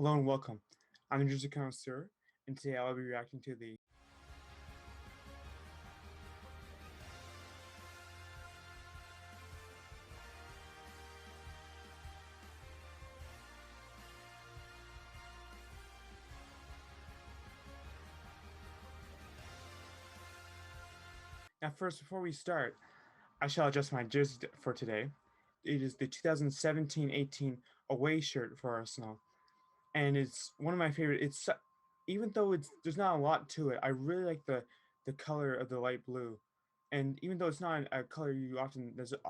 Hello and welcome. I'm the Music Connoisseur, and today I will be reacting to the Now first, before we start, I shall adjust my jersey for today. It is the 2017-18 away shirt for Arsenal, and it's one of my favorite. Even though there's not a lot to it, I really like the color of the light blue. And even though it's not a color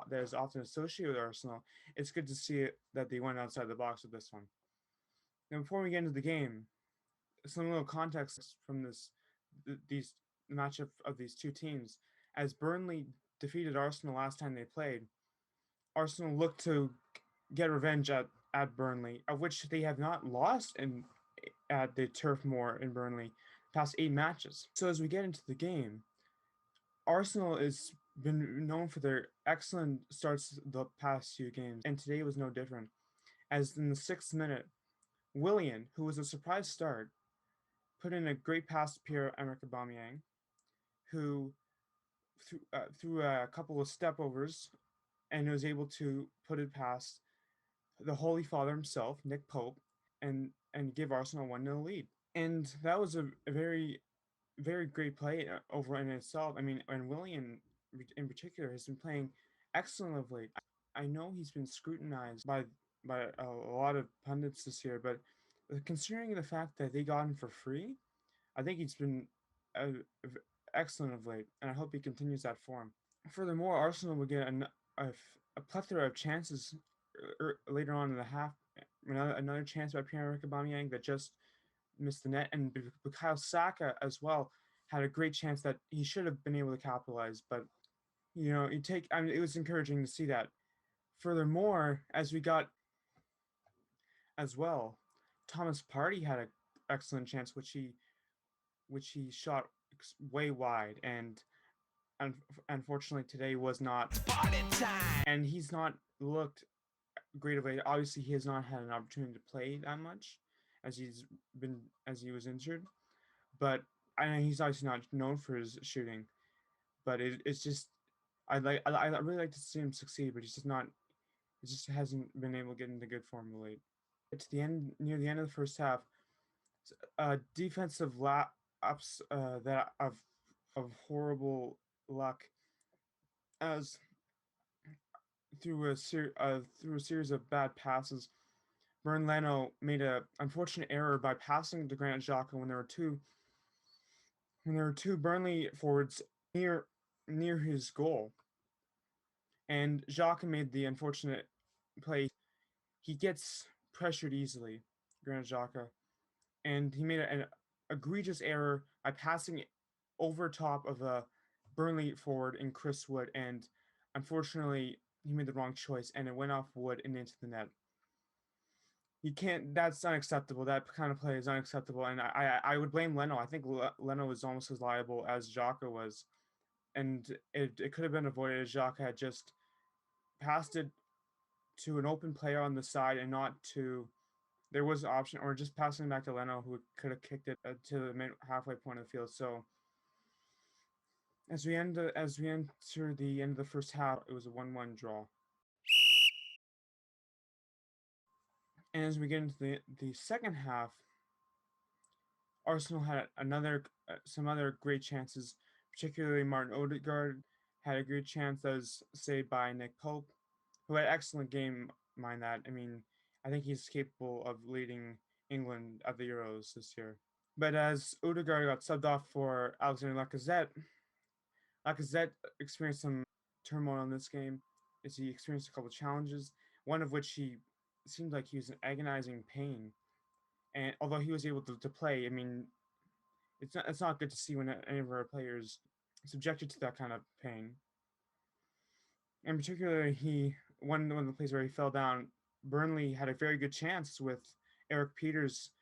that is often associated with Arsenal, it's good to see that they went outside the box with this one. Now, before we get into the game, some little context from these matchup of these two teams. As Burnley defeated Arsenal last time they played, Arsenal looked to get revenge at Burnley, of which they have not lost at the Turf Moor in Burnley past 8 matches. So as we get into the game, Arsenal has been known for their excellent starts the past few games, and today was no different. As in the 6th minute, Willian, who was a surprise start, put in a great pass to Pierre-Emerick Aubameyang, who threw a couple of step-overs and was able to put it past the Holy Father himself, Nick Pope, and give Arsenal 1-0 lead. And that was a very, very great play over in itself. I mean, and Willian in particular has been playing excellent of late. I know he's been scrutinized by a lot of pundits this year, but considering the fact that they got him for free, I think he's been excellent of late, and I hope he continues that form. Furthermore, Arsenal will get a plethora of chances later on in the half. Another chance by Pierre-Emerick Aubameyang that just missed the net, and Bukayo Saka as well had a great chance that he should have been able to capitalize. But it was encouraging to see that. Furthermore, as we got as well, Thomas Partey had an excellent chance, which he shot way wide, and unfortunately today was not Spartan time. And he's not looked great of late. Obviously, he has not had an opportunity to play that much as he was injured. But I know he's obviously not known for his shooting. But it's just I really like to see him succeed, but he's just not. He just hasn't been able to get into good form of late. Near the end of the first half, defensive ups that of horrible luck, as through a series of bad passes, Burnley made an unfortunate error by passing to Granit Xhaka when there were two Burnley forwards near his goal, and Xhaka made the unfortunate play. He gets pressured easily, Granit Xhaka, and he made an egregious error by passing over top of a Burnley forward in Chris Wood, and unfortunately he made the wrong choice and it went off Wood and into the net. You can't. That's unacceptable. That kind of play is unacceptable, and I would blame Leno. I think Leno was almost as liable as Xhaka was, and it could have been avoided if Xhaka had just passed it to an open player on the side and not to. There was an option, or just passing back to Leno, who could have kicked it to the halfway point of the field. So as we enter the end of the first half, it was a 1-1 draw. And as we get into the second half, Arsenal had some other great chances, particularly Martin Odegaard had a great chance that was saved by Nick Pope, who had an excellent game, mind that. I mean, I think he's capable of leading England at the Euros this year. But as Odegaard got subbed off for Alexander Lacazette experienced some turmoil in this game as he experienced a couple of challenges, one of which he seemed like he was in agonizing pain. And although he was able to play, I mean, it's not good to see when any of our players subjected to that kind of pain. And particularly, one of the plays where he fell down, Burnley had a very good chance with Eric Peters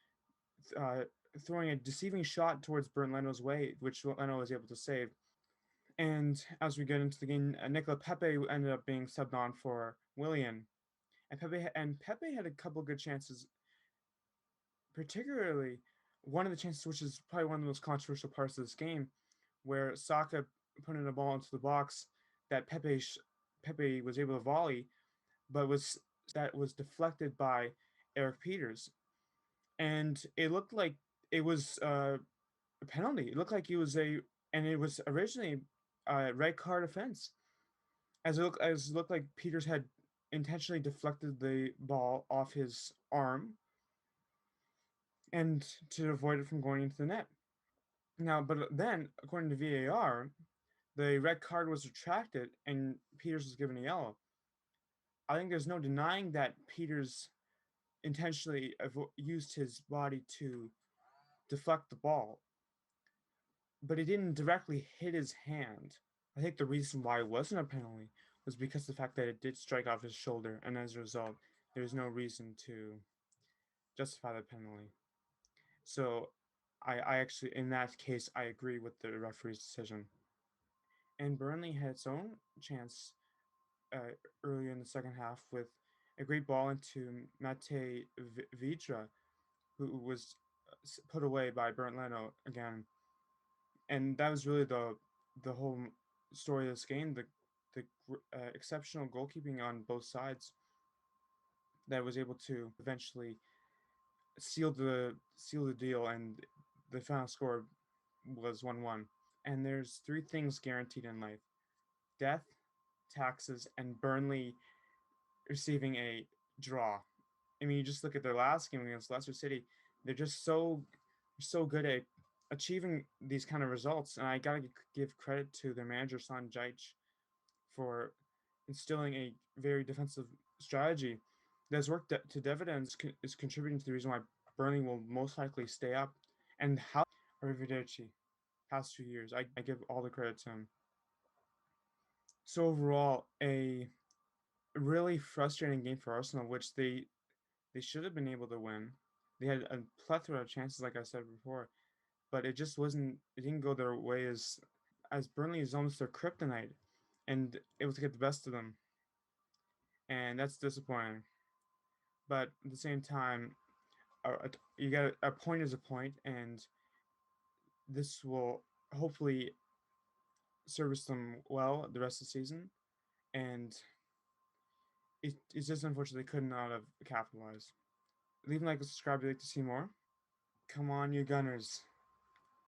throwing a deceiving shot towards Leno's way, which Leno was able to save. And as we get into the game, Nicola Pepe ended up being subbed on for Willian. And Pepe had a couple good chances particularly one of the chances, which is probably one of the most controversial parts of this game, where Saka put in a ball into the box that Pepe was able to volley, but was deflected by Eric Peters, and it looked like it was a penalty. It looked like and it was originally a red card offense, as it looked like Peters had intentionally deflected the ball off his arm and to avoid it from going into the net. Now, but then, according to VAR, the red card was retracted and Peters was given a yellow. I think there's no denying that Peters intentionally used his body to deflect the ball, but it didn't directly hit his hand. I think the reason why it wasn't a penalty was because of the fact that it did strike off his shoulder, and as a result, there's no reason to justify the penalty. So, I actually, in that case, I agree with the referee's decision. And Burnley had its own chance earlier in the second half with a great ball into Mate Vidra, who was put away by Bernd Leno again, and that was really the whole story of this game. The exceptional goalkeeping on both sides that was able to eventually seal the deal, and the final score was 1-1. And there's three things guaranteed in life: death, taxes, and Burnley receiving a draw. I mean, you just look at their last game against Leicester City; they're just so good at achieving these kind of results. And I gotta give credit to their manager San Jaich for instilling a very defensive strategy that's worked to dividends, is contributing to the reason why Burnley will most likely stay up. And how Arrivederci past 2 years, I give all the credit to him. So overall, a really frustrating game for Arsenal, which they should have been able to win. They had a plethora of chances, like I said before, but it just wasn't. It didn't go their way, as Burnley is almost their kryptonite, and able to get the best of them, and that's disappointing. But at the same time, you got a point is a point, and this will hopefully service them well the rest of the season. And it's just unfortunate they could not have capitalized. Leave a like and subscribe if you'd like to see more. Come on, you Gunners.